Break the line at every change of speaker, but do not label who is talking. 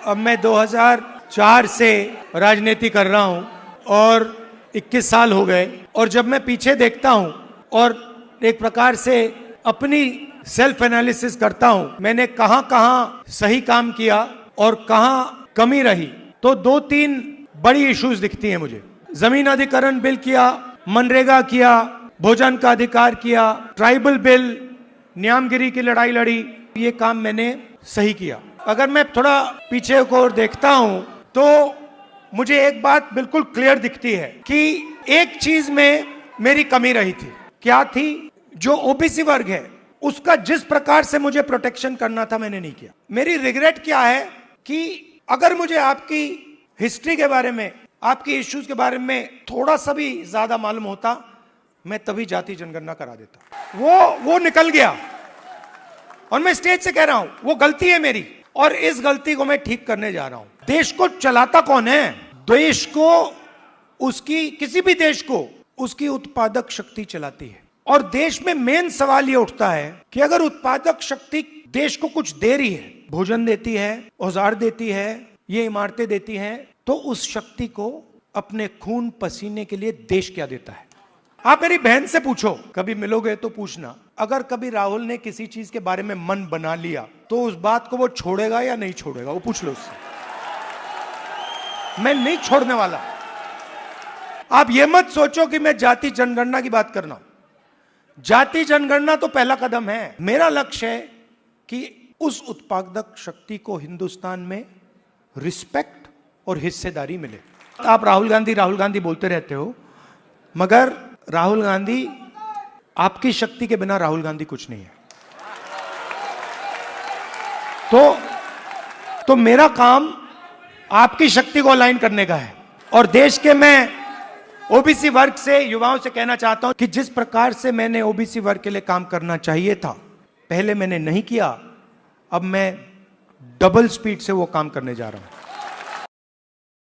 अब मैं 2004 से राजनीति कर रहा हूं और 21 साल हो गए। और जब मैं पीछे देखता हूं और एक प्रकार से अपनी सेल्फ एनालिसिस करता हूं, मैंने कहां कहां सही काम किया और कहां कमी रही, तो 2-3 बड़ी इश्यूज दिखती हैं मुझे। जमीन अधिग्रहण बिल किया, मनरेगा किया, भोजन का अधिकार किया, ट्राइबल बिल, न्यामगिरी की लड़ाई लड़ी, ये काम मैंने सही किया। अगर मैं थोड़ा पीछे को देखता हूं तो मुझे एक बात बिल्कुल क्लियर दिखती है कि एक चीज में मेरी कमी रही थी। क्या थी? जो ओबीसी वर्ग है उसका जिस प्रकार से मुझे प्रोटेक्शन करना था मैंने नहीं किया। मेरी रिग्रेट क्या है कि अगर मुझे आपकी हिस्ट्री के बारे में, आपकी इश्यूज के बारे में थोड़ा सा भी ज्यादा मालूम होता, मैं तभी जाति जनगणना करा देता। वो निकल गया और मैं स्टेज से कह रहा हूं वो गलती है मेरी और इस गलती को मैं ठीक करने जा रहा हूं। देश को चलाता कौन है? देश को, उसकी, किसी भी देश को उसकी उत्पादक शक्ति चलाती है। और देश में मेन सवाल ये उठता है कि अगर उत्पादक शक्ति देश को कुछ दे रही है, भोजन देती है, औजार देती है, ये इमारतें देती है, तो उस शक्ति को अपने खून पसीने के लिए देश क्या देता है? आप मेरी बहन से पूछो, कभी मिलोगे तो पूछना, अगर कभी राहुल ने किसी चीज के बारे में मन बना लिया तो उस बात को वो छोड़ेगा या नहीं छोड़ेगा? वो पूछ लो उससे। मैं नहीं छोड़ने वाला। आप ये मत सोचो कि मैं जाति जनगणना की बात करना हूं। जाति जनगणना तो पहला कदम है। मेरा लक्ष्य है कि उस उत्पादक शक्ति को हिंदुस्तान में रिस्पेक्ट और हिस्सेदारी मिले। आप राहुल गांधी बोलते रहते हो, मगर राहुल गांधी, आपकी शक्ति के बिना राहुल गांधी कुछ नहीं है। तो मेरा काम आपकी शक्ति को अलाइन करने का है। और देश के, मैं ओबीसी वर्ग से, युवाओं से कहना चाहता हूं कि जिस प्रकार से मैंने ओबीसी वर्ग के लिए काम करना चाहिए था, पहले मैंने नहीं किया, अब मैं डबल स्पीड से वो काम करने जा रहा हूं।